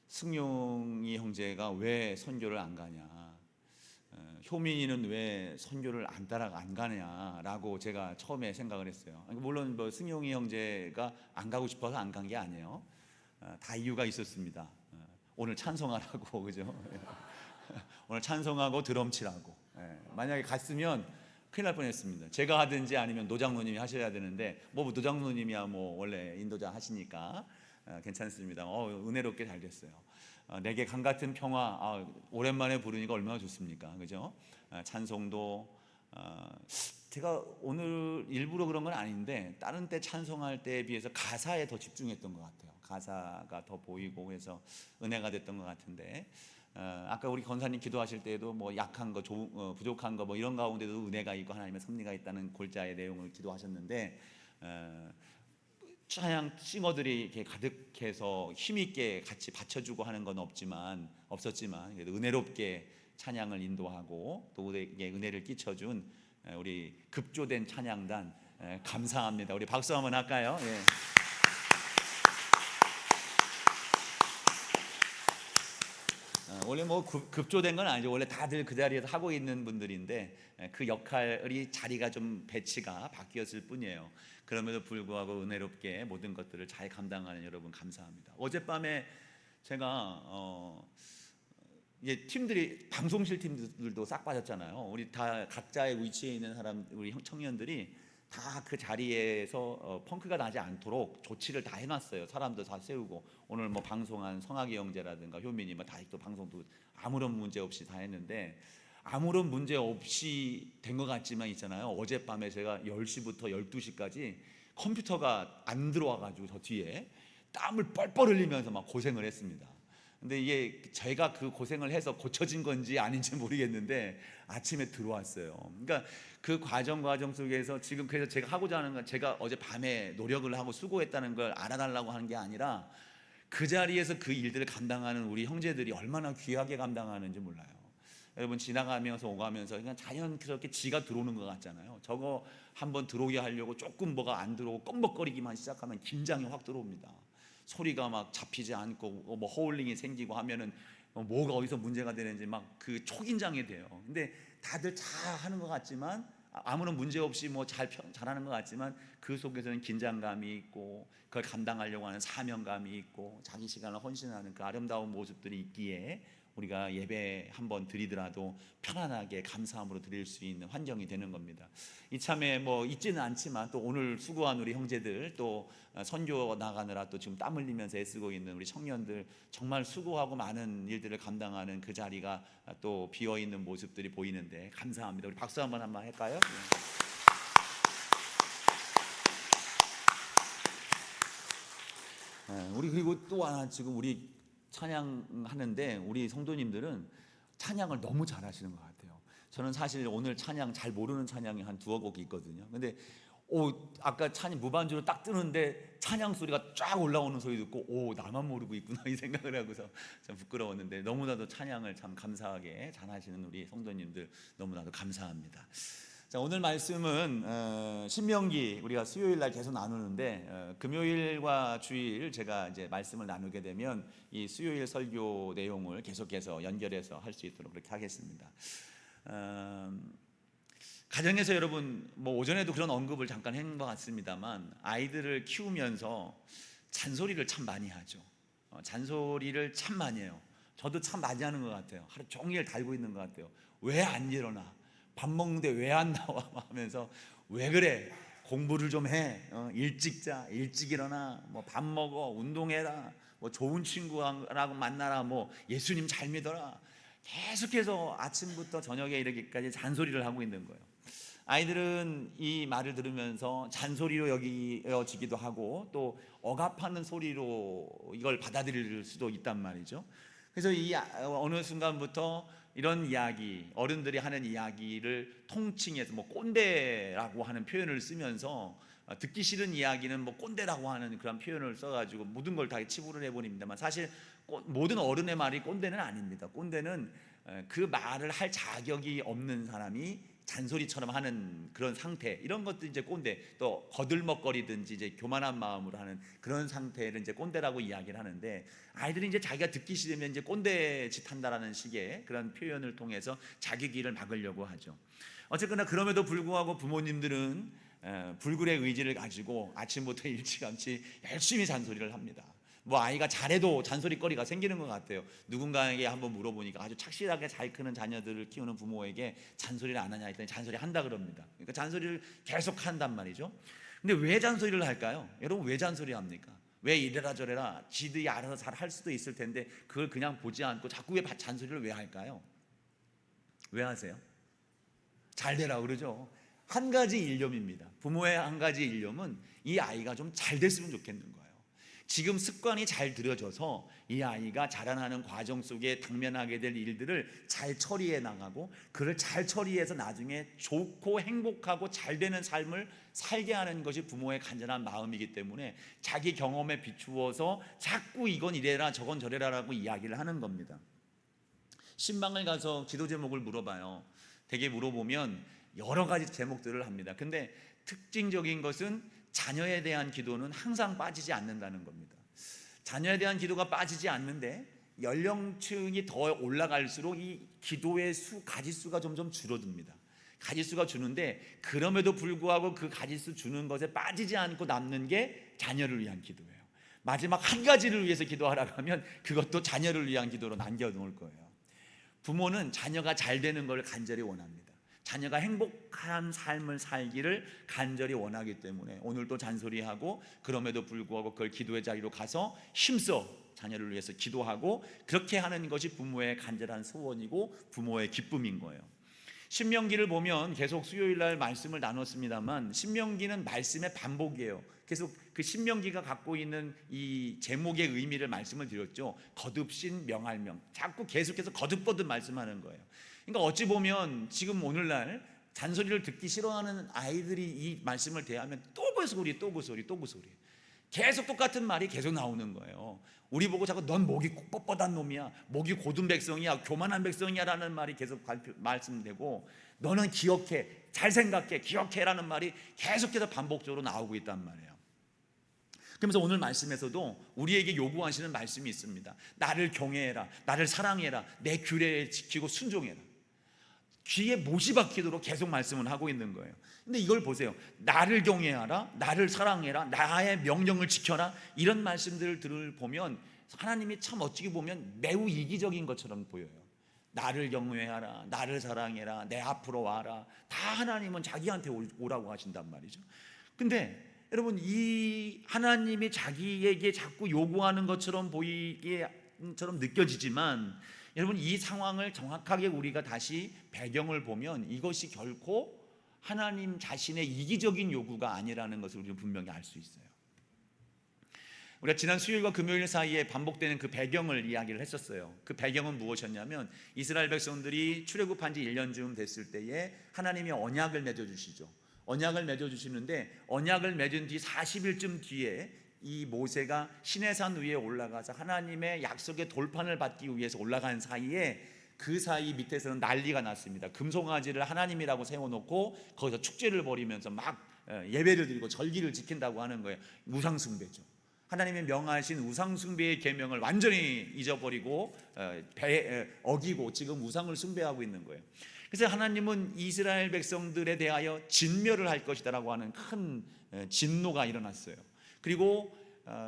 승용이 형제가 왜 선교를 안 가냐, 효민이는 왜 선교를 안 가냐라고 제가 처음에 생각을 했어요. 물론 뭐 승용이 형제가 안 가고 싶어서 안 간 게 아니에요. 다 이유가 있었습니다. 오늘 찬송하라고 그죠? 오늘 찬송하고 드럼 치라고. 만약에 갔으면 큰일 날 뻔했습니다. 제가 하든지 아니면 노장로님이 하셔야 되는데 뭐 노장로님이야 뭐 원래 인도자 하시니까 괜찮습니다. 은혜롭게 잘 됐어요. 내게 강 같은 평화, 오랜만에 부르니까 얼마나 좋습니까, 그죠? 찬송도 제가 오늘 일부러 그런 건 아닌데 다른 때 찬송할 때에 비해서 가사에 더 집중했던 것 같아요. 가사가 더 보이고 해서 은혜가 됐던 것 같은데, 아까 우리 권사님 기도하실 때에도 뭐 약한 거, 부족한 거 뭐 이런 가운데도 은혜가 있고 하나님의 섭리가 있다는 골자의 내용을 기도하셨는데, 찬양 싱어들이 이렇게 가득해서 힘있게 같이 받쳐주고 하는 건 없었지만 그래도 은혜롭게 찬양을 인도하고 또 우리에게 은혜를 끼쳐준 우리 급조된 찬양단, 감사합니다. 우리 박수 한번 할까요? 예. 원래 뭐 급조된 건 아니죠. 원래 다들 그 자리에서 하고 있는 분들인데 그 역할이 자리가 좀 배치가 바뀌었을 뿐이에요. 그럼에도 불구하고 은혜롭게 모든 것들을 잘 감당하는 여러분 감사합니다. 어젯밤에 제가 이제 팀들이 방송실 팀들도 싹 빠졌잖아요. 우리 다 각자의 위치에 있는 사람, 우리 청년들이 다 그 자리에서 펑크가 나지 않도록 조치를 다 해놨어요. 사람도 다 세우고 오늘 뭐 방송한 성학이 형제라든가 효민이 뭐 다 또 방송도 아무런 문제 없이 다 했는데, 아무런 문제 없이 된 것 같지만 있잖아요. 어젯밤에 제가 10시부터 12시까지 컴퓨터가 안 들어와가지고 저 뒤에 땀을 뻘뻘 흘리면서 막 고생을 했습니다. 근데 이게 제가 그 고생을 해서 고쳐진 건지 아닌지 모르겠는데 아침에 들어왔어요. 그러니까 그 과정 속에서 지금 그래서 제가 하고자 하는 건, 제가 어제 밤에 노력을 하고 수고했다는 걸 알아달라고 하는 게 아니라 그 자리에서 그 일들을 감당하는 우리 형제들이 얼마나 귀하게 감당하는지 몰라요. 여러분 지나가면서 오가면서 그냥 자연스럽게 지가 들어오는 것 같잖아요. 저거 한번 들어오게 하려고 조금 뭐가 안 들어오고 껌벅거리기만 시작하면 긴장이 확 들어옵니다. 소리가 막 잡히지 않고 뭐 허울링이 생기고 하면은 뭐가 어디서 문제가 되는지 막 그 초긴장이 돼요. 근데 다들 잘 하는 것 같지만, 아무런 문제 없이 뭐 잘하는 것 같지만 그 속에서는 긴장감이 있고 그걸 감당하려고 하는 사명감이 있고 자기 시간을 헌신하는 그 아름다운 모습들이 있기에 우리가 예배 한번 드리더라도 편안하게 감사함으로 드릴 수 있는 환경이 되는 겁니다. 이참에 뭐 있지는 않지만 또 오늘 수고한 우리 형제들, 또 선교 나가느라 또 지금 땀 흘리면서 애쓰고 있는 우리 청년들, 정말 수고하고 많은 일들을 감당하는 그 자리가 또 비어있는 모습들이 보이는데 감사합니다. 우리 박수 한번 할까요? 우리 그리고 또 하나, 지금 우리 찬양하는데 우리 성도님들은 찬양을 너무 잘하시는 것 같아요. 저는 사실 오늘 찬양 잘 모르는 찬양이 한 두어 곡이 있거든요. 근데 아까 찬양 무반주로 딱 뜨는데 찬양 소리가 쫙 올라오는 소리 듣고 나만 모르고 있구나 이 생각을 하고서 참 부끄러웠는데, 너무나도 찬양을 참 감사하게 잘하시는 우리 성도님들 너무나도 감사합니다. 자, 오늘 말씀은 신명기, 우리가 수요일 날 계속 나누는데 금요일과 주일 제가 이제 말씀을 나누게 되면 이 수요일 설교 내용을 계속해서 연결해서 할 수 있도록 그렇게 하겠습니다. 가정에서 여러분 뭐 오전에도 그런 언급을 잠깐 한 것 같습니다만, 아이들을 키우면서 잔소리를 참 많이 하죠. 잔소리를 참 많이 해요. 저도 참 많이 하는 것 같아요. 하루 종일 달고 있는 것 같아요. 왜 안 일어나? 밥 먹는데 왜 안 나와? 하면서 왜 그래? 공부를 좀 해. 일찍 자, 일찍 일어나. 뭐 밥 먹어, 운동해라. 뭐 좋은 친구라고 만나라. 뭐 예수님 잘 믿어라. 계속해서 아침부터 저녁에 이르기까지 잔소리를 하고 있는 거예요. 아이들은 이 말을 들으면서 잔소리로 여기지기도 하고 또 억압하는 소리로 이걸 받아들일 수도 있단 말이죠. 그래서 어느 순간부터 이런 이야기, 어른들이 하는 이야기를 통칭해서 뭐 꼰대라고 하는 표현을 쓰면서 듣기 싫은 이야기는 뭐 꼰대라고 하는 그런 표현을 써가지고 모든 걸 다 치부를 해버립니다만, 사실 모든 어른의 말이 꼰대는 아닙니다. 꼰대는 그 말을 할 자격이 없는 사람이 잔소리처럼 하는 그런 상태, 이런 것도 이제 꼰대, 또 거들먹거리든지 이제 교만한 마음으로 하는 그런 상태를 이제 꼰대라고 이야기를 하는데, 아이들이 이제 자기가 듣기 싫으면 이제 꼰대 짓 한다라는 식의 그런 표현을 통해서 자기 귀를 막으려고 하죠. 어쨌거나 그럼에도 불구하고 부모님들은 불굴의 의지를 가지고 아침부터 일찌감치 열심히 잔소리를 합니다. 뭐 아이가 잘해도 잔소리거리가 생기는 것 같아요. 누군가에게 한번 물어보니까 아주 착실하게 잘 크는 자녀들을 키우는 부모에게 잔소리를 안 하냐 했더니 잔소리 한다 그럽니다. 그러니까 잔소리를 계속 한단 말이죠. 근데 왜 잔소리를 할까요? 여러분, 왜 잔소리 합니까? 왜 이래라 저래라 지들이 알아서 잘 할 수도 있을 텐데 그걸 그냥 보지 않고 자꾸 왜 잔소리를 왜 할까요? 왜 하세요? 잘 되라 그러죠. 한 가지 일념입니다. 부모의 한 가지 일념은 이 아이가 좀 잘 됐으면 좋겠는 거예요. 지금 습관이 잘 들여져서 이 아이가 자라나는 과정 속에 당면하게 될 일들을 잘 처리해 나가고, 그를 잘 처리해서 나중에 좋고 행복하고 잘 되는 삶을 살게 하는 것이 부모의 간절한 마음이기 때문에 자기 경험에 비추어서 자꾸 이건 이래라 저건 저래라라고 이야기를 하는 겁니다. 신방을 가서 기도 제목을 물어봐요. 되게 물어보면 여러 가지 제목들을 합니다. 근데 특징적인 것은 자녀에 대한 기도는 항상 빠지지 않는다는 겁니다. 자녀에 대한 기도가 빠지지 않는데 연령층이 더 올라갈수록 이 기도의 가지수가 점점 줄어듭니다. 가지수가 주는데 그럼에도 불구하고 그 가지수 주는 것에 빠지지 않고 남는 게 자녀를 위한 기도예요. 마지막 한 가지를 위해서 기도하라고 하면 그것도 자녀를 위한 기도로 남겨놓을 거예요. 부모는 자녀가 잘 되는 걸 간절히 원합니다. 자녀가 행복한 삶을 살기를 간절히 원하기 때문에 오늘도 잔소리하고, 그럼에도 불구하고 그걸 기도의 자리로 가서 힘써 자녀를 위해서 기도하고, 그렇게 하는 것이 부모의 간절한 소원이고 부모의 기쁨인 거예요. 신명기를 보면 계속 수요일 날 말씀을 나눴습니다만 신명기는 말씀의 반복이에요. 계속 그 신명기가 갖고 있는 이 제목의 의미를 말씀을 드렸죠. 거듭신 명할명, 자꾸 계속해서 거듭거듭 말씀하는 거예요. 그러니까 어찌 보면 지금 오늘날 잔소리를 듣기 싫어하는 아이들이 이 말씀을 대하면 또 그 소리 또 그 소리 또 그 소리, 계속 똑같은 말이 계속 나오는 거예요. 우리 보고 자꾸 넌 목이 뻣뻣한 놈이야, 목이 고든 백성이야, 교만한 백성이야 라는 말이 계속 말씀되고, 너는 기억해, 잘 생각해, 기억해라는 말이 계속해서 반복적으로 나오고 있단 말이에요. 그러면서 오늘 말씀에서도 우리에게 요구하시는 말씀이 있습니다. 나를 경외해라, 나를 사랑해라, 내 규례에 지키고 순종해라. 귀에 못이 박히도록 계속 말씀을 하고 있는 거예요. 근데 이걸 보세요. 나를 경외하라, 나를 사랑해라, 나의 명령을 지켜라, 이런 말씀들을 보면 하나님이 참 어찌게 보면 매우 이기적인 것처럼 보여요. 나를 경외하라, 나를 사랑해라, 내 앞으로 와라, 다 하나님은 자기한테 오라고 하신단 말이죠. 근데 여러분, 이 하나님이 자기에게 자꾸 요구하는 것처럼 보이게처럼 느껴지지만, 여러분, 이 상황을 정확하게 우리가 다시 배경을 보면 이것이 결코 하나님 자신의 이기적인 요구가 아니라는 것을 우리는 분명히 알 수 있어요. 우리가 지난 수요일과 금요일 사이에 반복되는 그 배경을 이야기를 했었어요. 그 배경은 무엇이었냐면, 이스라엘 백성들이 출애굽한 지 1년쯤 됐을 때에 하나님이 언약을 맺어주시죠. 언약을 맺어주시는데, 언약을 맺은 뒤 40일쯤 뒤에 이 모세가 시내산 위에 올라가서 하나님의 약속의 돌판을 받기 위해서 올라간 사이에, 그 사이 밑에서는 난리가 났습니다. 금송아지를 하나님이라고 세워놓고 거기서 축제를 벌이면서 막 예배를 드리고 절기를 지킨다고 하는 거예요. 우상숭배죠. 하나님의 명하신 우상숭배의 계명을 완전히 잊어버리고 어기고 지금 우상을 숭배하고 있는 거예요. 그래서 하나님은 이스라엘 백성들에 대하여 진멸을 할 것이다라고 하는 큰 진노가 일어났어요. 그리고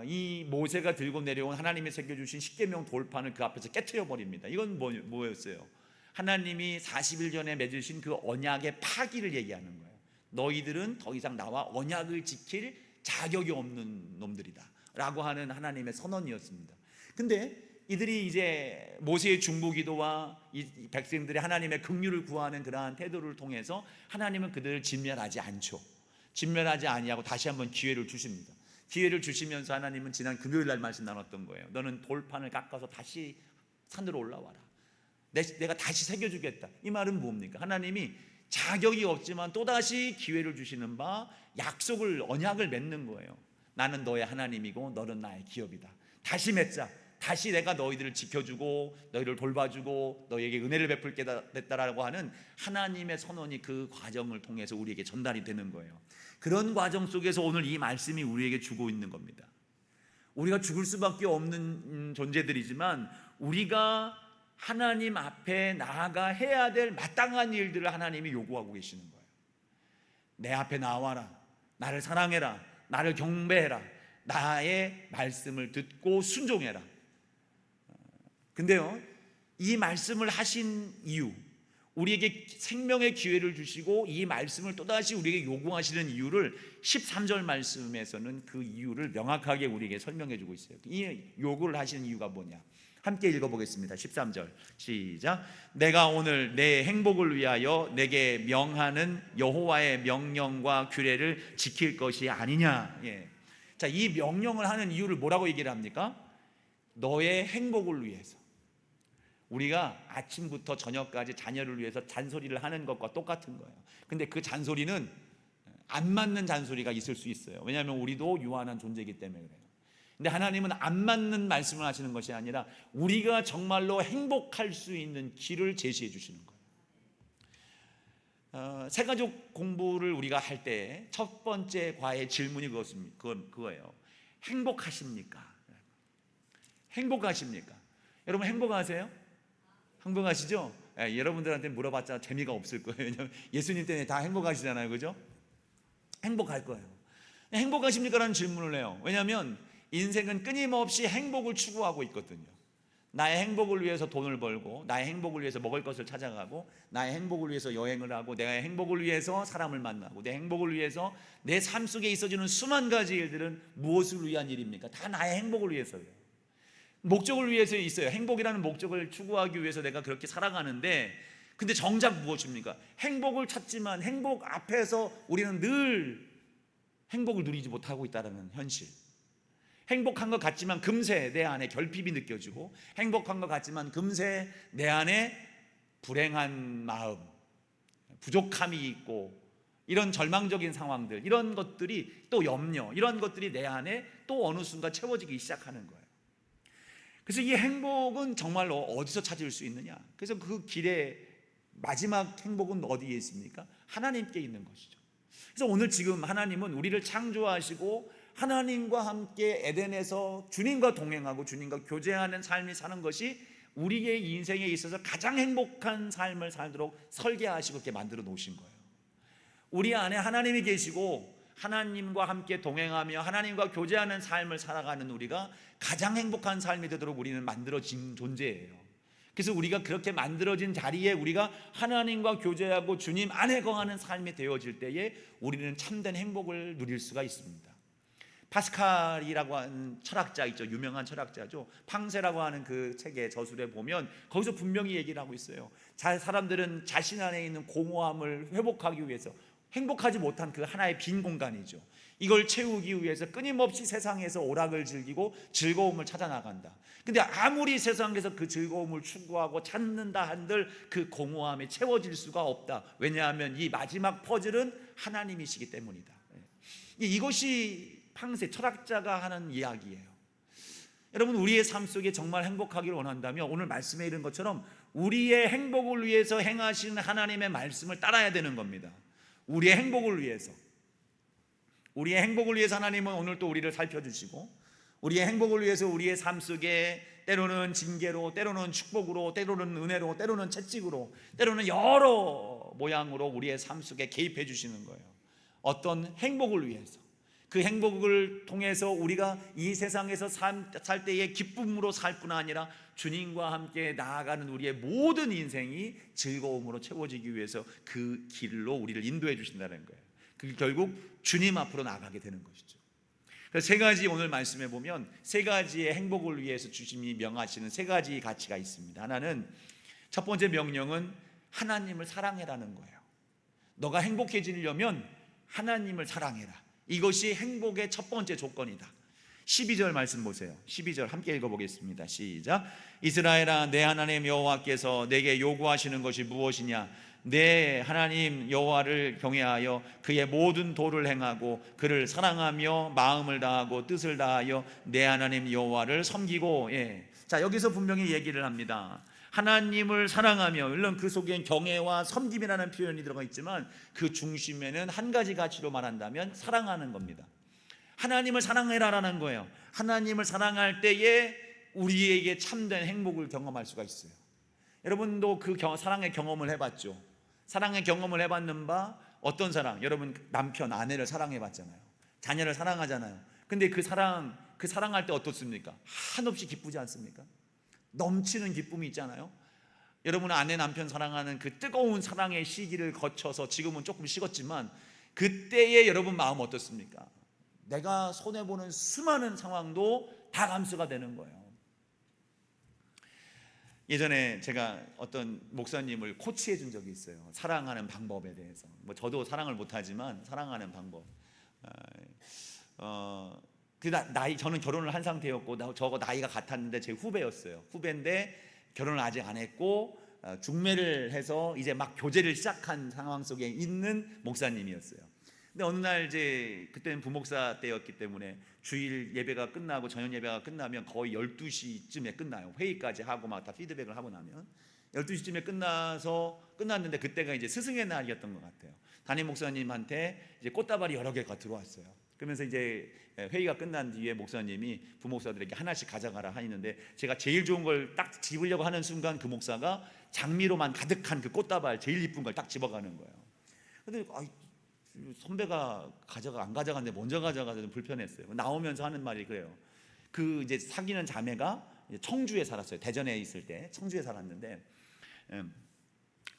이 모세가 들고 내려온 하나님이 새겨주신 십계명 돌판을 그 앞에서 깨트려 버립니다. 이건 뭐였어요? 하나님이 40일 전에 맺으신 그 언약의 파기를 얘기하는 거예요. 너희들은 더 이상 나와 언약을 지킬 자격이 없는 놈들이다 라고 하는 하나님의 선언이었습니다. 근데 이들이 이제 모세의 중보기도와 이 백성들이 하나님의 긍휼을 구하는 그러한 태도를 통해서 하나님은 그들을 진멸하지 않죠. 진멸하지 아니하고 다시 한번 기회를 주십니다. 기회를 주시면서 하나님은 지난 금요일 날 말씀 나눴던 거예요. 너는 돌판을 깎아서 다시 산으로 올라와라. 내가 다시 새겨주겠다. 이 말은 뭡니까? 하나님이 자격이 없지만 또다시 기회를 주시는 바 약속을, 언약을 맺는 거예요. 나는 너의 하나님이고 너는 나의 기업이다. 다시 맺자. 다시 내가 너희들을 지켜주고 너희를 돌봐주고 너희에게 은혜를 베풀게 됐다라고 하는 하나님의 선언이 그 과정을 통해서 우리에게 전달이 되는 거예요. 그런 과정 속에서 오늘 이 말씀이 우리에게 주고 있는 겁니다. 우리가 죽을 수밖에 없는 존재들이지만 우리가 하나님 앞에 나아가 해야 될 마땅한 일들을 하나님이 요구하고 계시는 거예요. 내 앞에 나와라, 나를 사랑해라, 나를 경배해라, 나의 말씀을 듣고 순종해라. 근데요, 이 말씀을 하신 이유, 우리에게 생명의 기회를 주시고 이 말씀을 또다시 우리에게 요구하시는 이유를 13절 말씀에서는 그 이유를 명확하게 우리에게 설명해 주고 있어요. 이 요구를 하시는 이유가 뭐냐? 함께 읽어보겠습니다. 13절 시작. 내가 오늘 내 행복을 위하여 내게 명하는 여호와의 명령과 규례를 지킬 것이 아니냐. 자, 이 명령을 하는 이유를 뭐라고 얘기를 합니까? 너의 행복을 위해서. 우리가 아침부터 저녁까지 자녀를 위해서 잔소리를 하는 것과 똑같은 거예요. 근데 그 잔소리는 안 맞는 잔소리가 있을 수 있어요. 왜냐하면 우리도 유한한 존재이기 때문에 그래요. 근데 하나님은 안 맞는 말씀을 하시는 것이 아니라 우리가 정말로 행복할 수 있는 길을 제시해 주시는 거예요. 새가족 공부를 우리가 할 때 첫 번째 과외 질문이 그거예요. 행복하십니까? 행복하십니까? 여러분 행복하세요? 행복하시죠? 여러분들한테 물어봤자 재미가 없을 거예요. 왜냐하면 예수님 때문에 다 행복하시잖아요, 그죠? 행복할 거예요. 행복하십니까? 라는 질문을 해요. 왜냐하면 인생은 끊임없이 행복을 추구하고 있거든요. 나의 행복을 위해서 돈을 벌고, 나의 행복을 위해서 먹을 것을 찾아가고, 나의 행복을 위해서 여행을 하고, 내 행복을 위해서 사람을 만나고, 내 행복을 위해서 내 삶 속에 있어지는 수만 가지 일들은 무엇을 위한 일입니까? 다 나의 행복을 위해서예요. 목적을 위해서 있어요. 행복이라는 목적을 추구하기 위해서 내가 그렇게 살아가는데, 근데 정작 무엇입니까? 행복을 찾지만 행복 앞에서 우리는 늘 행복을 누리지 못하고 있다는 현실. 행복한 것 같지만 금세 내 안에 결핍이 느껴지고, 행복한 것 같지만 금세 내 안에 불행한 마음, 부족함이 있고, 이런 절망적인 상황들, 이런 것들이 또 염려, 이런 것들이 내 안에 또 어느 순간 채워지기 시작하는 거예요. 그래서 이 행복은 정말로 어디서 찾을 수 있느냐? 그래서 그 길의 마지막 행복은 어디에 있습니까? 하나님께 있는 것이죠. 그래서 오늘 지금 하나님은 우리를 창조하시고 하나님과 함께 에덴에서 주님과 동행하고 주님과 교제하는 삶이 사는 것이 우리의 인생에 있어서 가장 행복한 삶을 살도록 설계하시고 이렇게 만들어 놓으신 거예요. 우리 안에 하나님이 계시고 하나님과 함께 동행하며 하나님과 교제하는 삶을 살아가는 우리가 가장 행복한 삶이 되도록 우리는 만들어진 존재예요. 그래서 우리가 그렇게 만들어진 자리에 우리가 하나님과 교제하고 주님 안에 거하는 삶이 되어질 때에 우리는 참된 행복을 누릴 수가 있습니다. 파스칼이라고 하는 철학자 있죠. 유명한 철학자죠. 팡세라고 하는 그 책의 저술에 보면 거기서 분명히 얘기를 하고 있어요. 사람들은 자신 안에 있는 공허함을 회복하기 위해서 행복하지 못한 그 하나의 빈 공간이죠. 이걸 채우기 위해서 끊임없이 세상에서 오락을 즐기고 즐거움을 찾아 나간다. 근데 아무리 세상에서 그 즐거움을 추구하고 찾는다 한들 그 공허함이 채워질 수가 없다. 왜냐하면 이 마지막 퍼즐은 하나님이시기 때문이다. 이것이 팡세 철학자가 하는 이야기예요. 여러분, 우리의 삶 속에 정말 행복하기를 원한다면 오늘 말씀에 이른 것처럼 우리의 행복을 위해서 행하신 하나님의 말씀을 따라야 되는 겁니다. 우리의 행복을 위해서 하나님은 오늘 또 우리를 살펴주시고, 우리의 행복을 위해서 우리의 삶 속에 때로는 징계로, 때로는 축복으로, 때로는 은혜로, 때로는 채찍으로, 때로는 여러 모양으로 우리의 삶 속에 개입해 주시는 거예요. 어떤 행복을 위해서. 그 행복을 통해서 우리가 이 세상에서 살 때의 기쁨으로 살 뿐 아니라 주님과 함께 나아가는 우리의 모든 인생이 즐거움으로 채워지기 위해서 그 길로 우리를 인도해 주신다는 거예요. 그게 결국 주님 앞으로 나아가게 되는 것이죠. 그래서 세 가지, 오늘 말씀해 보면 세 가지의 행복을 위해서 주님이 명하시는 세 가지 가치가 있습니다. 하나는, 첫 번째 명령은 하나님을 사랑해라는 거예요. 너가 행복해지려면 하나님을 사랑해라. 이것이 행복의 첫 번째 조건이다. 12절 말씀 보세요. 12절 함께 읽어보겠습니다. 시작. 이스라엘아, 내 하나님 여호와께서 내게 요구하시는 것이 무엇이냐? 내 하나님 여호와를 경외하여 그의 모든 도를 행하고 그를 사랑하며 마음을 다하고 뜻을 다하여 내 하나님 여호와를 섬기고. 자, 여기서 분명히 얘기를 합니다. 하나님을 사랑하며, 물론 그 속엔 경애와 섬김이라는 표현이 들어가 있지만 그 중심에는 한 가지 가치로 말한다면 사랑하는 겁니다. 하나님을 사랑해라라는 거예요. 하나님을 사랑할 때에 우리에게 참된 행복을 경험할 수가 있어요. 여러분도 그 사랑의 경험을 해봤죠? 사랑의 경험을 해봤는 바 어떤 사랑? 여러분 남편, 아내를 사랑해봤잖아요. 자녀를 사랑하잖아요. 근데 그 사랑할 때 어떻습니까? 한없이 기쁘지 않습니까? 넘치는 기쁨이 있잖아요. 여러분 아내, 남편 사랑하는 그 뜨거운 사랑의 시기를 거쳐서 지금은 조금 식었지만 그때의 여러분 마음 어떻습니까? 내가 손해보는 수많은 상황도 다 감수가 되는 거예요. 예전에 제가 어떤 목사님을 코치해 준 적이 있어요. 사랑하는 방법에 대해서. 뭐 저도 사랑을 못하지만 사랑하는 방법. 저는 결혼을 한 상태였고 저거 나이가 같았는데 제 후배였어요. 후배인데 결혼을 아직 안 했고 중매를 해서 이제 막 교제를 시작한 상황 속에 있는 목사님이었어요. 근데 어느 날 이제 그때는 부목사 때였기 때문에 주일 예배가 끝나고 저녁 예배가 끝나면 거의 12시쯤에 끝나요. 회의까지 하고 막 다 피드백을 하고 나면 12시쯤에 끝났는데 그때가 이제 스승의 날이었던 것 같아요. 담임 목사님한테 이제 꽃다발이 여러 개가 들어왔어요. 그러면서 이제 회의가 끝난 뒤에 목사님이 부목사들에게 하나씩 가져가라 하는데 제가 제일 좋은 걸 딱 집으려고 하는 순간 그 목사가 장미로만 가득한 그 꽃다발 제일 이쁜 걸 딱 집어가는 거예요. 근데 선배가 안 가져갔는데 먼저 가져가서 좀 불편했어요. 나오면서 하는 말이 그래요. 그 이제 사귀는 자매가 청주에 살았어요. 대전에 있을 때 청주에 살았는데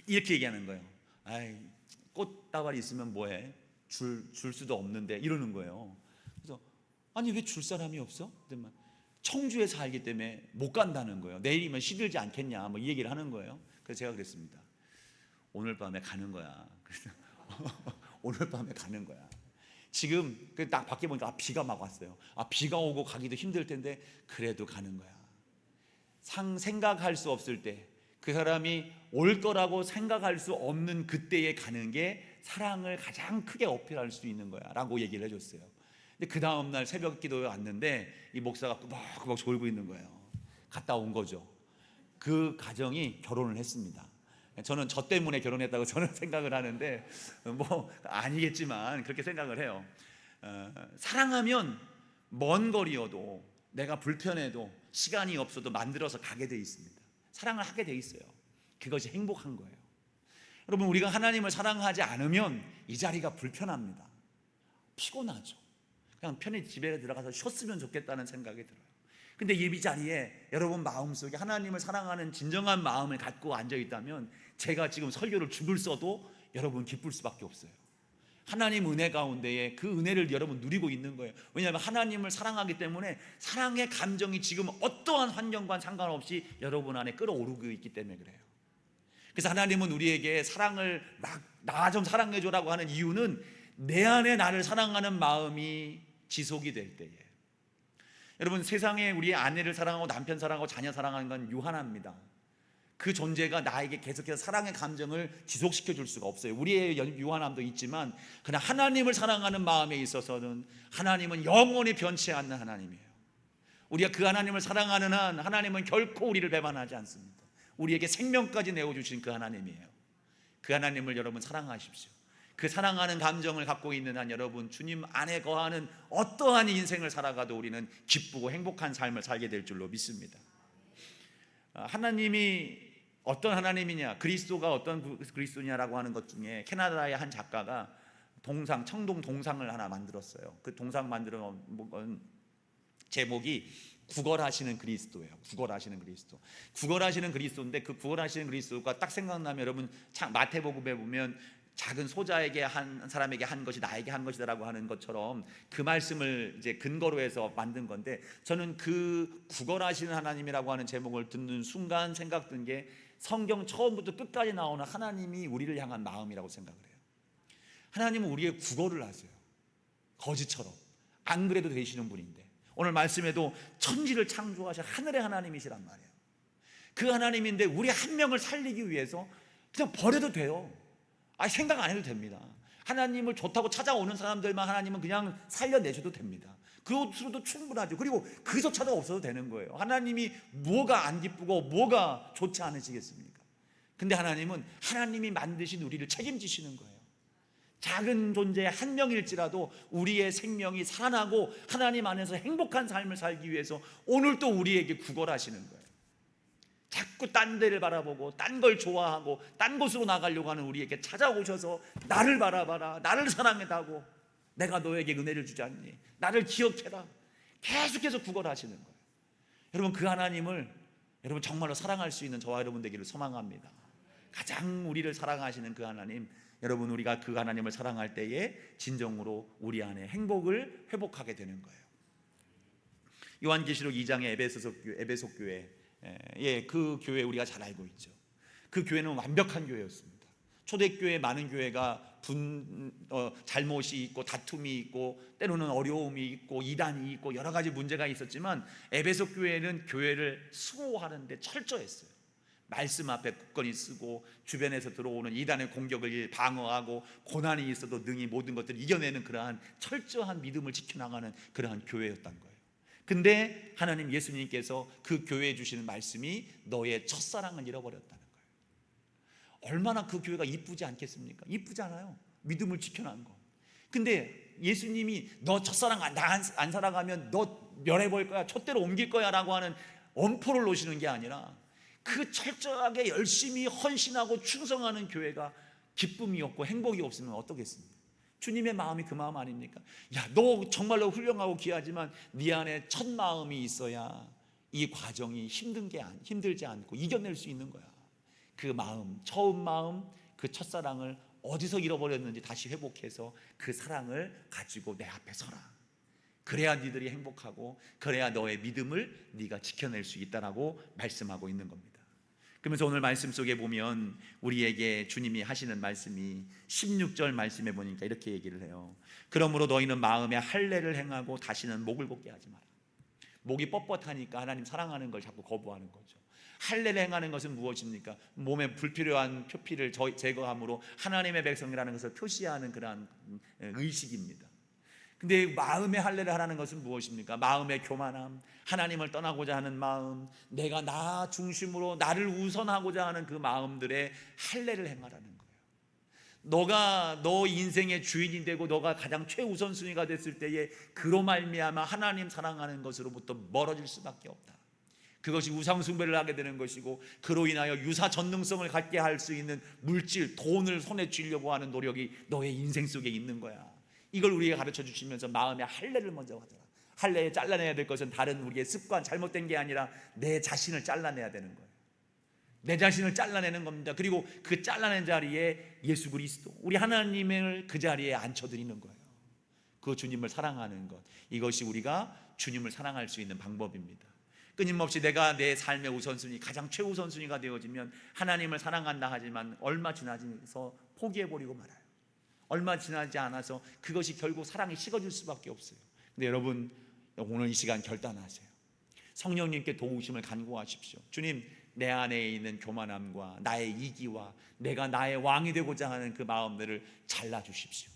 이렇게 얘기하는 거예요. 아이, 꽃다발 있으면 뭐해? 줄 수도 없는데 이러는 거예요. 그래서 아니 왜 줄 사람이 없어? 청주에 살기 때문에 못 간다는 거예요. 내일이면 시들지 않겠냐 뭐 이 얘기를 하는 거예요. 그래서 제가 그랬습니다. 오늘 밤에 가는 거야. 그래서 오늘 밤에 가는 거야. 지금 딱 밖에 보니까 비가 막 왔어요. 비가 오고 가기도 힘들 텐데 그래도 가는 거야. 생각할 수 없을 때, 그 사람이 올 거라고 생각할 수 없는 그때에 가는 게 사랑을 가장 크게 어필할 수 있는 거야 라고 얘기를 해줬어요. 근데 그 다음날 새벽 기도에 왔는데 이 목사가 꾸벅꾸벅 졸고 있는 거예요. 갔다 온 거죠. 그 가정이 결혼을 했습니다. 저는 저 때문에 결혼했다고 저는 생각을 하는데 뭐 아니겠지만 그렇게 생각을 해요. 사랑하면 먼 거리여도 내가 불편해도 시간이 없어도 만들어서 가게 돼 있습니다. 사랑을 하게 돼 있어요. 그것이 행복한 거예요. 여러분 우리가 하나님을 사랑하지 않으면 이 자리가 불편합니다. 피곤하죠. 그냥 편히 집에 들어가서 쉬었으면 좋겠다는 생각이 들어요. 근데 이 자리에 여러분 마음속에 하나님을 사랑하는 진정한 마음을 갖고 앉아있다면 제가 지금 설교를 죽을 써도 여러분 기쁠 수밖에 없어요. 하나님 은혜 가운데에 그 은혜를 여러분 누리고 있는 거예요. 왜냐하면 하나님을 사랑하기 때문에 사랑의 감정이 지금 어떠한 환경과 상관없이 여러분 안에 끌어오르고 있기 때문에 그래요. 그래서 하나님은 우리에게 사랑을 나 좀 사랑해줘라고 하는 이유는 내 안에 나를 사랑하는 마음이 지속이 될 때에. 여러분 세상에 우리의 아내를 사랑하고 남편 사랑하고 자녀 사랑하는 건 유한합니다. 그 존재가 나에게 계속해서 사랑의 감정을 지속시켜 줄 수가 없어요. 우리의 유한함도 있지만 그러나 하나님을 사랑하는 마음에 있어서는 하나님은 영원히 변치 않는 하나님이에요. 우리가 그 하나님을 사랑하는 한 하나님은 결코 우리를 배반하지 않습니다. 우리에게 생명까지 내어주신 그 하나님이에요. 그 하나님을 여러분 사랑하십시오. 그 사랑하는 감정을 갖고 있는 한 여러분 주님 안에 거하는 어떠한 인생을 살아가도 우리는 기쁘고 행복한 삶을 살게 될 줄로 믿습니다. 하나님이 어떤 하나님이냐, 그리스도가 어떤 그리스도냐라고 하는 것 중에 캐나다의 한 작가가 청동 동상을 하나 만들었어요. 그 동상 만들어 본 제목이 구걸하시는 그리스도예요. 구걸하시는 그리스도. 구걸하시는 그리스도인데 그 구걸하시는 그리스도가 딱 생각나면 여러분 마태복음에 보면 작은 소자에게 한 사람에게 한 것이 나에게 한 것이다라고 하는 것처럼 그 말씀을 이제 근거로 해서 만든 건데 저는 그 구걸하시는 하나님이라고 하는 제목을 듣는 순간 생각든 게 성경 처음부터 끝까지 나오는 하나님이 우리를 향한 마음이라고 생각을 해요. 하나님은 우리의 구걸을 하세요. 거지처럼. 안 그래도 되시는 분인데 오늘 말씀에도 천지를 창조하신 하늘의 하나님이시란 말이에요. 그 하나님인데 우리 한 명을 살리기 위해서 그냥 버려도 돼요. 생각 안 해도 됩니다. 하나님을 좋다고 찾아오는 사람들만 하나님은 그냥 살려내셔도 됩니다. 그것으로도 충분하죠. 그리고 그조차도 없어도 되는 거예요. 하나님이 뭐가 안 기쁘고 뭐가 좋지 않으시겠습니까? 근데 하나님은 하나님이 만드신 우리를 책임지시는 거예요. 작은 존재 한 명일지라도 우리의 생명이 살아나고 하나님 안에서 행복한 삶을 살기 위해서 오늘 또 우리에게 구걸하시는 거예요. 자꾸 딴 데를 바라보고 딴 걸 좋아하고 딴 곳으로 나가려고 하는 우리에게 찾아오셔서 나를 바라봐라, 나를 사랑해다고, 내가 너에게 은혜를 주지 않니, 나를 기억해라, 계속해서 구걸하시는 거예요. 여러분, 그 하나님을 여러분 정말로 사랑할 수 있는 저와 여러분 되기를 소망합니다. 가장 우리를 사랑하시는 그 하나님, 여러분, 우리가 그 하나님을 사랑할 때에 진정으로 우리 안에 행복을 회복하게 되는 거예요. 요한계시록 2장의 에베소 교회, 그 교회 우리가 잘 알고 있죠. 그 교회는 완벽한 교회였습니다. 초대교회 많은 교회가 잘못이 있고 다툼이 있고 때로는 어려움이 있고 이단이 있고 여러 가지 문제가 있었지만 에베소 교회는 교회를 수호하는데 철저했어요. 말씀 앞에 굳건히 쓰고 주변에서 들어오는 이단의 공격을 방어하고 고난이 있어도 능히 모든 것들을 이겨내는 그러한 철저한 믿음을 지켜나가는 그러한 교회였던 거예요. 근데 하나님 예수님께서 그 교회에 주시는 말씀이 너의 첫사랑을 잃어버렸다는 거예요. 얼마나 그 교회가 이쁘지 않겠습니까? 이쁘지 않아요. 믿음을 지켜난 거. 근데 예수님이 너 첫사랑 나 안 살아가면 너 멸해버릴 거야, 촛대로 옮길 거야 라고 하는 엄포를 놓으시는 게 아니라 그 철저하게 열심히 헌신하고 충성하는 교회가 기쁨이 없고 행복이 없으면 어떻겠습니까? 주님의 마음이 그 마음 아닙니까? 야, 너 정말로 훌륭하고 귀하지만 네 안에 첫 마음이 있어야 이 과정이 힘들지 않고 이겨낼 수 있는 거야. 그 마음, 처음 마음, 그 첫사랑을 어디서 잃어버렸는지 다시 회복해서 그 사랑을 가지고 내 앞에 서라. 그래야 니들이 행복하고 그래야 너의 믿음을 네가 지켜낼 수 있다라고 말씀하고 있는 겁니다. 그러면서 오늘 말씀 속에 보면 우리에게 주님이 하시는 말씀이 16절 말씀에 보니까 이렇게 얘기를 해요. 그러므로 너희는 마음에 할례를 행하고 다시는 목을 곱게 하지 마라. 목이 뻣뻣하니까 하나님 사랑하는 걸 자꾸 거부하는 거죠. 할례를 행하는 것은 무엇입니까? 몸에 불필요한 표피를 제거함으로 하나님의 백성이라는 것을 표시하는 그러한 의식입니다. 근데 마음의 할례를 하라는 것은 무엇입니까? 마음의 교만함, 하나님을 떠나고자 하는 마음, 내가 나 중심으로 나를 우선하고자 하는 그 마음들의 할례를 행하라는 거예요. 너가 너 인생의 주인이 되고 너가 가장 최우선순위가 됐을 때에 그로 말미암아 하나님 사랑하는 것으로부터 멀어질 수밖에 없다. 그것이 우상숭배를 하게 되는 것이고 그로 인하여 유사 전능성을 갖게 할 수 있는 물질, 돈을 손에 쥐려고 하는 노력이 너의 인생 속에 있는 거야. 이걸 우리에게 가르쳐 주시면서 마음의 할례를 먼저 하더라. 할례에 잘라내야 될 것은 다른 우리의 습관, 잘못된 게 아니라 내 자신을 잘라내야 되는 거예요. 내 자신을 잘라내는 겁니다. 그리고 그 잘라낸 자리에 예수 그리스도, 우리 하나님을 그 자리에 앉혀드리는 거예요. 그 주님을 사랑하는 것, 이것이 우리가 주님을 사랑할 수 있는 방법입니다. 끊임없이 내가 내 삶의 우선순위, 가장 최우선순위가 되어지면 하나님을 사랑한다 하지만 얼마 지나서 포기해버리고 말아요. 얼마 지나지 않아서 그것이 결국 사랑이 식어질 수밖에 없어요. 근데 여러분, 오늘 이 시간 결단하세요. 성령님께 도우심을 간구하십시오. 주님, 내 안에 있는 교만함과 나의 이기와 내가 나의 왕이 되고자 하는 그 마음들을 잘라주십시오.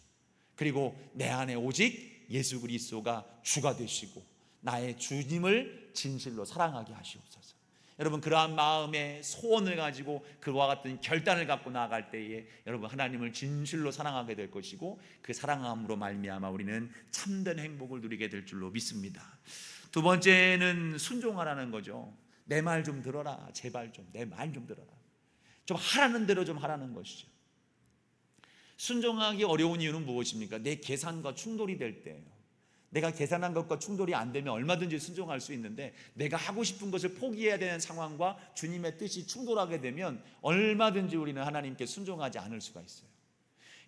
그리고 내 안에 오직 예수 그리스도가 주가 되시고 나의 주님을 진실로 사랑하게 하시옵소서. 여러분, 그러한 마음의 소원을 가지고 그와 같은 결단을 갖고 나아갈 때에 여러분 하나님을 진실로 사랑하게 될 것이고 그 사랑함으로 말미암아 우리는 참된 행복을 누리게 될 줄로 믿습니다. 두 번째는 순종하라는 거죠. 내 말 좀 들어라. 제발 좀 내 말 좀 들어라. 좀 하라는 대로 좀 하라는 것이죠. 순종하기 어려운 이유는 무엇입니까? 내 계산과 충돌이 될 때예요. 내가 계산한 것과 충돌이 안 되면 얼마든지 순종할 수 있는데 내가 하고 싶은 것을 포기해야 되는 상황과 주님의 뜻이 충돌하게 되면 얼마든지 우리는 하나님께 순종하지 않을 수가 있어요.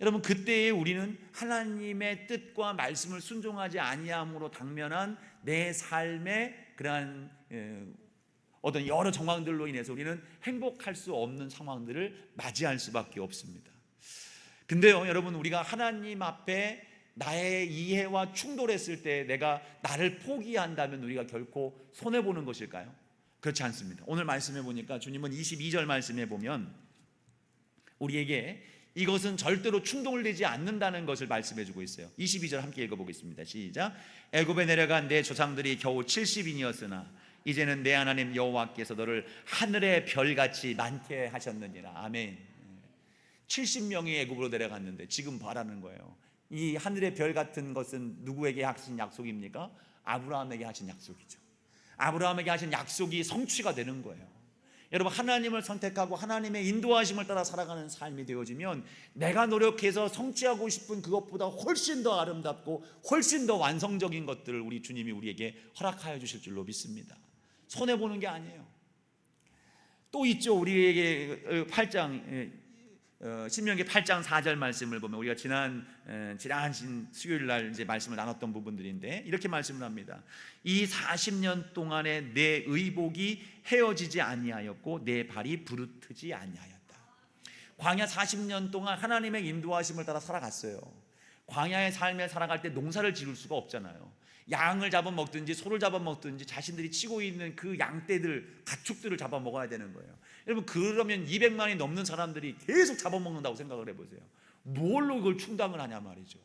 여러분, 그때에 우리는 하나님의 뜻과 말씀을 순종하지 아니함으로 당면한 내 삶의 그러한 어떤 여러 정황들로 인해서 우리는 행복할 수 없는 상황들을 맞이할 수밖에 없습니다. 근데요, 여러분, 우리가 하나님 앞에 나의 이해와 충돌했을 때 내가 나를 포기한다면 우리가 결코 손해보는 것일까요? 그렇지 않습니다. 오늘 말씀해 보니까 주님은 22절 말씀해 보면 우리에게 이것은 절대로 충동을 내지 않는다는 것을 말씀해 주고 있어요. 22절 함께 읽어보겠습니다. 시작. 애굽에 내려간 내 조상들이 겨우 70인이었으나 이제는 내 하나님 여호와께서 너를 하늘의 별같이 많게 하셨느니라. 아멘. 70명이 애굽으로 내려갔는데 지금 바라는 거예요. 이 하늘의 별 같은 것은 누구에게 하신 약속입니까? 아브라함에게 하신 약속이죠. 아브라함에게 하신 약속이 성취가 되는 거예요. 여러분, 하나님을 선택하고 하나님의 인도하심을 따라 살아가는 삶이 되어지면 내가 노력해서 성취하고 싶은 그것보다 훨씬 더 아름답고 훨씬 더 완성적인 것들을 우리 주님이 우리에게 허락하여 주실 줄로 믿습니다. 손해보는 게 아니에요. 또 있죠. 우리에게 8장 신명기 8장 4절 말씀을 보면 우리가 지난 수요일 날 이제 말씀을 나눴던 부분들인데 이렇게 말씀을 합니다. 이 40년 동안에 내 의복이 헤어지지 아니하였고 내 발이 부르트지 아니하였다. 광야 40년 동안 하나님의 인도하심을 따라 살아갔어요. 광야의 삶에 살아갈 때 농사를 지을 수가 없잖아요. 양을 잡아먹든지 소를 잡아먹든지 자신들이 치고 있는 그 양떼들, 가축들을 잡아먹어야 되는 거예요. 여러분, 그러면 200만이 넘는 사람들이 계속 잡아먹는다고 생각을 해보세요. 뭘로 그걸 충당을 하냐 말이죠.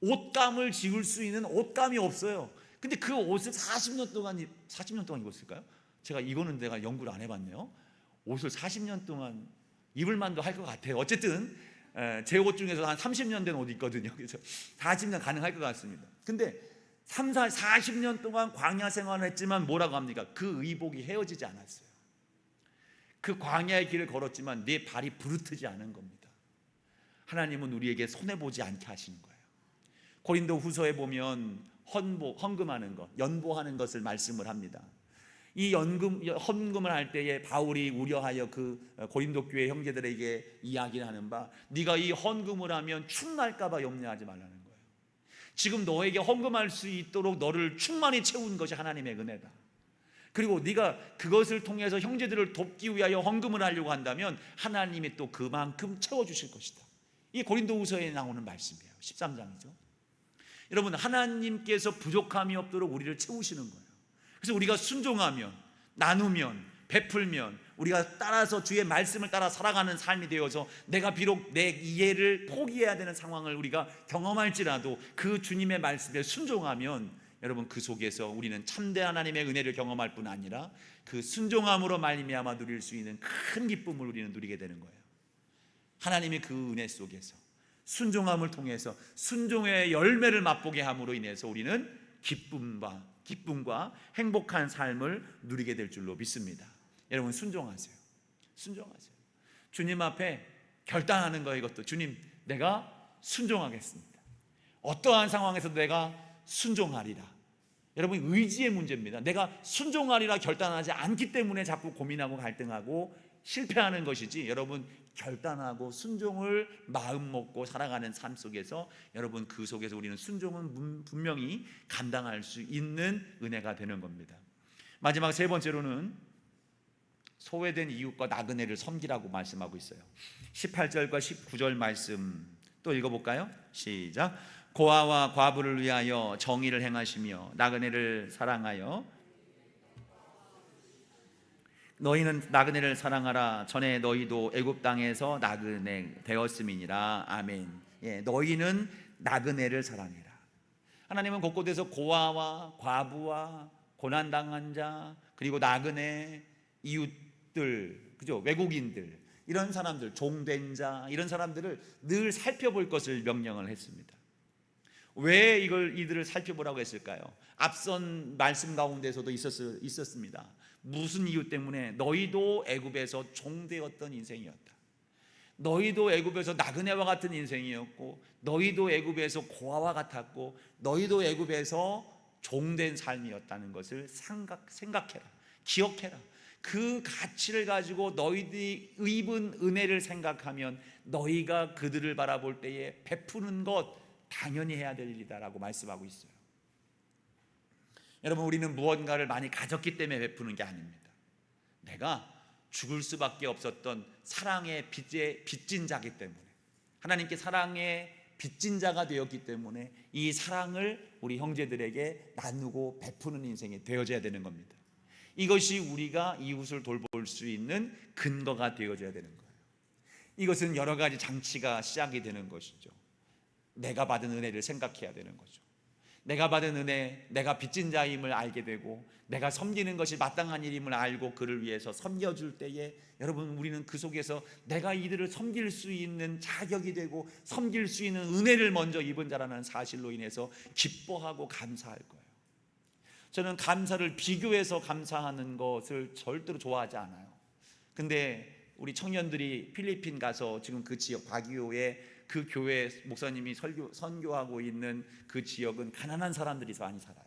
옷감을 지을 수 있는 옷감이 없어요. 근데 그 옷을 40년 동안 입었을까요? 이거는 내가 연구를 안 해봤네요. 옷을 40년 동안 입을 만도 할 것 같아요. 어쨌든 제 옷 중에서 한 30년 된 옷이 있거든요. 그래서 40년 가능할 것 같습니다. 근데 40년 동안 광야 생활을 했지만 뭐라고 합니까? 그 의복이 헤어지지 않았어요. 그 광야의 길을 걸었지만 내 발이 부르트지 않은 겁니다. 하나님은 우리에게 손해보지 않게 하시는 거예요. 고린도 후서에 보면 헌금하는 것, 연보하는 것을 말씀을 합니다. 이 헌금을 할 때에 바울이 우려하여 그 고린도 교회 형제들에게 이야기를 하는 바, 네가 이 헌금을 하면 충날까 봐 염려하지 말라는 거예요. 지금 너에게 헌금할 수 있도록 너를 충만히 채운 것이 하나님의 은혜다. 그리고 네가 그것을 통해서 형제들을 돕기 위하여 헌금을 하려고 한다면 하나님이 또 그만큼 채워주실 것이다. 이게 고린도후서에 나오는 말씀이에요. 13장이죠. 여러분, 하나님께서 부족함이 없도록 우리를 채우시는 거예요. 그래서 우리가 순종하면, 나누면, 베풀면, 우리가 따라서 주의 말씀을 따라 살아가는 삶이 되어서 내가 비록 내 이해를 포기해야 되는 상황을 우리가 경험할지라도 그 주님의 말씀에 순종하면, 여러분, 그 속에서 우리는 참대 하나님의 은혜를 경험할 뿐 아니라 그 순종함으로 말미암아 누릴 수 있는 큰 기쁨을 우리는 누리게 되는 거예요. 하나님이 그 은혜 속에서 순종함을 통해서 순종의 열매를 맛보게 함으로 인해서 우리는 기쁨과 행복한 삶을 누리게 될 줄로 믿습니다. 여러분, 순종하세요. 순종하세요. 주님 앞에 결단하는 거예요. 이것도 주님, 내가 순종하겠습니다. 어떠한 상황에서도 내가 순종하리라. 여러분, 의지의 문제입니다. 내가 순종하리라 결단하지 않기 때문에 자꾸 고민하고 갈등하고 실패하는 것이지, 여러분, 결단하고 순종을 마음 먹고 살아가는 삶 속에서 여러분, 그 속에서 우리는 순종은 분명히 감당할 수 있는 은혜가 되는 겁니다. 마지막 세 번째로는 소외된 이웃과 나그네를 섬기라고 말씀하고 있어요. 18절과 19절 말씀 또 읽어볼까요? 시작. 고아와 과부를 위하여 정의를 행하시며 나그네를 사랑하여 너희는 나그네를 사랑하라. 전에 너희도 애굽 땅에서 나그네 되었음이니라. 아멘. 예, 너희는 나그네를 사랑해라. 하나님은 곳곳에서 고아와 과부와 고난당한 자, 그리고 나그네, 이웃들, 그죠? 외국인들, 이런 사람들, 종된 자, 이런 사람들을 늘 살펴볼 것을 명령을 했습니다. 왜 이들을 살펴보라고 했을까요? 앞선 말씀 가운데서도 있었습니다. 무슨 이유 때문에? 너희도 애굽에서 종되었던 인생이었다. 너희도 애굽에서 나그네와 같은 인생이었고, 너희도 애굽에서 고아와 같았고, 너희도 애굽에서 종된 삶이었다는 것을 생각해라. 기억해라. 그 가치를 가지고 너희들이 입은 은혜를 생각하면 너희가 그들을 바라볼 때에 베푸는 것 당연히 해야 될 일이다라고 말씀하고 있어요. 여러분, 우리는 무언가를 많이 가졌기 때문에 베푸는 게 아닙니다. 내가 죽을 수밖에 없었던 사랑의 빚진 자기 때문에, 하나님께 사랑의 빚진 자가 되었기 때문에 이 사랑을 우리 형제들에게 나누고 베푸는 인생이 되어져야 되는 겁니다. 이것이 우리가 이웃을 돌볼 수 있는 근거가 되어져야 되는 거예요. 이것은 여러 가지 장치가 시작이 되는 것이죠. 내가 받은 은혜를 생각해야 되는 거죠. 내가 받은 은혜, 내가 빚진 자임을 알게 되고 내가 섬기는 것이 마땅한 일임을 알고 그를 위해서 섬겨줄 때에 여러분, 우리는 그 속에서 내가 이들을 섬길 수 있는 자격이 되고 섬길 수 있는 은혜를 먼저 입은 자라는 사실로 인해서 기뻐하고 감사할 거예요. 저는 감사를 비교해서 감사하는 것을 절대로 좋아하지 않아요. 근데 우리 청년들이 필리핀 가서 지금 그 지역 바기오에 그 교회 목사님이 선교하고 있는 그 지역은 가난한 사람들이 많이 살아요.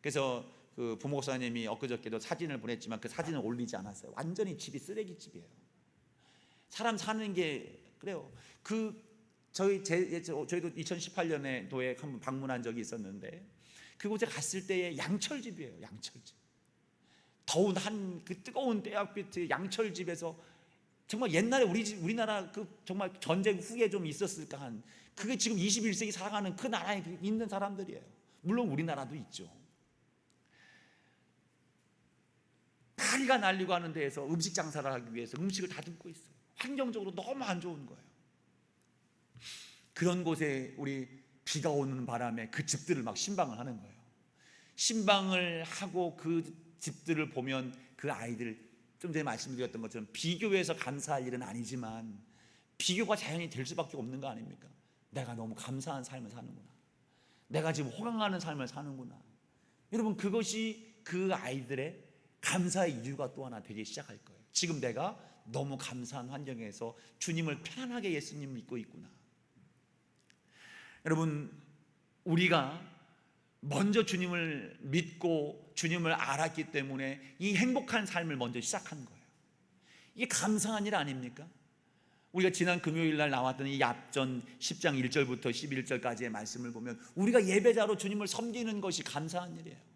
그래서 그 부목사님이 엊그저께도 사진을 보냈지만 그 사진을 올리지 않았어요. 완전히 집이 쓰레기집이에요. 사람 사는 게 그래요. 저희도 2018년에 도에 한번 방문한 적이 있었는데 그곳에 갔을 때의 양철집이에요. 양철집. 더운 그 뜨거운 때약빛의 양철집에서 정말 옛날에 우리나라 그 정말 전쟁 후에 좀 있었을까 한 그게 지금 21세기 살아가는 그 나라에 있는 사람들이에요. 물론 우리나라도 있죠. 난리가 날리고 하는 데에서 음식 장사를 하기 위해서 음식을 다듬고 있어요. 환경적으로 너무 안 좋은 거예요. 그런 곳에 우리 비가 오는 바람에 그 집들을 막 신방을 하는 거예요. 신방을 하고 그 집들을 보면 그 아이들, 좀 전에 말씀드렸던 것처럼 비교해서 감사할 일은 아니지만 비교가 자연히 될 수밖에 없는 거 아닙니까? 내가 너무 감사한 삶을 사는구나, 내가 지금 호강하는 삶을 사는구나. 여러분, 그것이 그 아이들의 감사의 이유가 또 하나 되기 시작할 거예요. 지금 내가 너무 감사한 환경에서 주님을 편안하게 예수님 믿고 있구나. 여러분, 우리가 먼저 주님을 믿고 주님을 알았기 때문에 이 행복한 삶을 먼저 시작한 거예요. 이게 감사한 일 아닙니까? 우리가 지난 금요일 날 나왔던 이 얍전 10장 1절부터 11절까지의 말씀을 보면 우리가 예배자로 주님을 섬기는 것이 감사한 일이에요.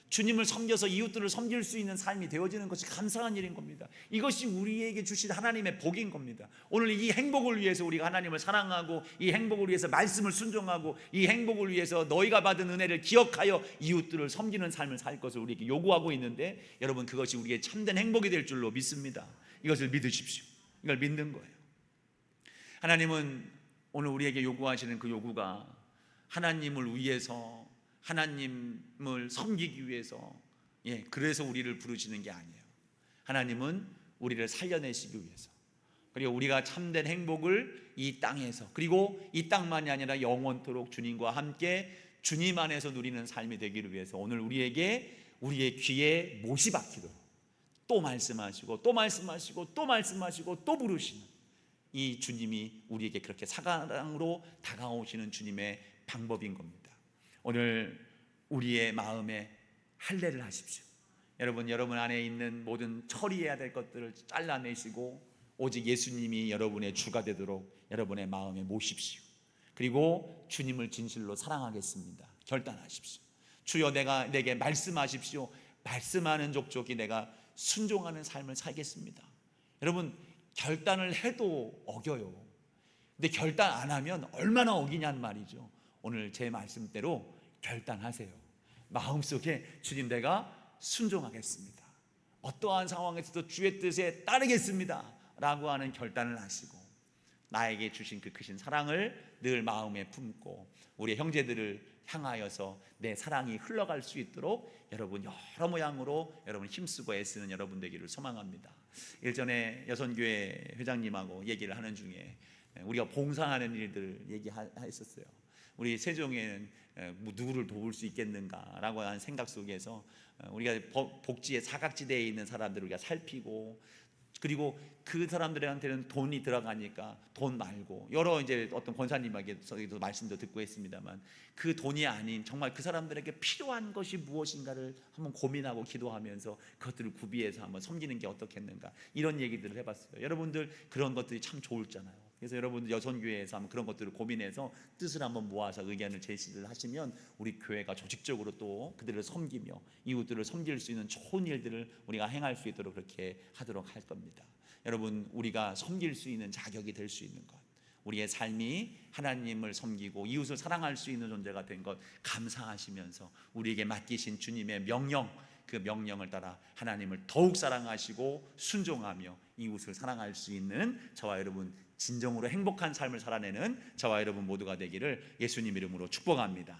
주님을 섬겨서 이웃들을 섬길 수 있는 삶이 되어지는 것이 감사한 일인 겁니다. 이것이 우리에게 주신 하나님의 복인 겁니다. 오늘 이 행복을 위해서 우리가 하나님을 사랑하고 이 행복을 위해서 말씀을 순종하고 이 행복을 위해서 너희가 받은 은혜를 기억하여 이웃들을 섬기는 삶을 살 것을 우리에게 요구하고 있는데, 여러분, 그것이 우리의 참된 행복이 될 줄로 믿습니다. 이것을 믿으십시오. 이걸 믿는 거예요. 하나님은 오늘 우리에게 요구하시는 그 요구가 하나님을 위해서, 하나님을 섬기기 위해서, 그래서 우리를 부르시는 게 아니에요. 하나님은 우리를 살려내시기 위해서, 그리고 우리가 참된 행복을 이 땅에서, 그리고 이 땅만이 아니라 영원토록 주님과 함께 주님 안에서 누리는 삶이 되기를 위해서 오늘 우리에게 우리의 귀에 못이 박히도록 또 말씀하시고 또 말씀하시고 또 말씀하시고 또 부르시는 이 주님이 우리에게 그렇게 사랑으로 다가오시는 주님의 방법인 겁니다. 오늘 우리의 마음에 할례를 하십시오. 여러분 안에 있는 모든 처리해야 될 것들을 잘라내시고 오직 예수님이 여러분의 주가 되도록 여러분의 마음에 모십시오. 그리고 주님을 진실로 사랑하겠습니다. 결단하십시오. 주여, 내게 말씀하십시오. 말씀하는 족족이 내가 순종하는 삶을 살겠습니다. 여러분, 결단을 해도 어겨요. 근데 결단 안 하면 얼마나 어기냐는 말이죠. 오늘 제 말씀대로 결단하세요. 마음속에 주님, 내가 순종하겠습니다. 어떠한 상황에서도 주의 뜻에 따르겠습니다 라고 하는 결단을 하시고 나에게 주신 그 크신 사랑을 늘 마음에 품고 우리 형제들을 향하여서 내 사랑이 흘러갈 수 있도록 여러분 여러 모양으로 여러분 힘쓰고 애쓰는 여러분 되기를 소망합니다. 일전에 여선교회 회장님하고 얘기를 하는 중에 우리가 봉사하는 일들 얘기했었어요. 우리 세종에는 누구를 도울 수 있겠는가라고 하는 생각 속에서 우리가 복지의 사각지대에 있는 사람들을 우리가 살피고, 그리고 그 사람들한테는 돈이 들어가니까 돈 말고 여러 이제 어떤 권사님에게도 말씀도 듣고 했습니다만 그 돈이 아닌 정말 그 사람들에게 필요한 것이 무엇인가를 한번 고민하고 기도하면서 그것들을 구비해서 한번 섬기는 게 어떻겠는가, 이런 얘기들을 해봤어요. 여러분들 그런 것들이 참 좋을잖아요. 그래서 여러분들 여선교회에서 한번 그런 것들을 고민해서 뜻을 한번 모아서 의견을 제시를 하시면 우리 교회가 조직적으로 또 그들을 섬기며 이웃들을 섬길 수 있는 좋은 일들을 우리가 행할 수 있도록 그렇게 하도록 할 겁니다. 여러분, 우리가 섬길 수 있는 자격이 될 수 있는 것, 우리의 삶이 하나님을 섬기고 이웃을 사랑할 수 있는 존재가 된 것 감사하시면서 우리에게 맡기신 주님의 명령, 그 명령을 따라 하나님을 더욱 사랑하시고 순종하며 이웃을 사랑할 수 있는 저와 여러분, 진정으로 행복한 삶을 살아내는 저와 여러분 모두가 되기를 예수님 이름으로 축복합니다.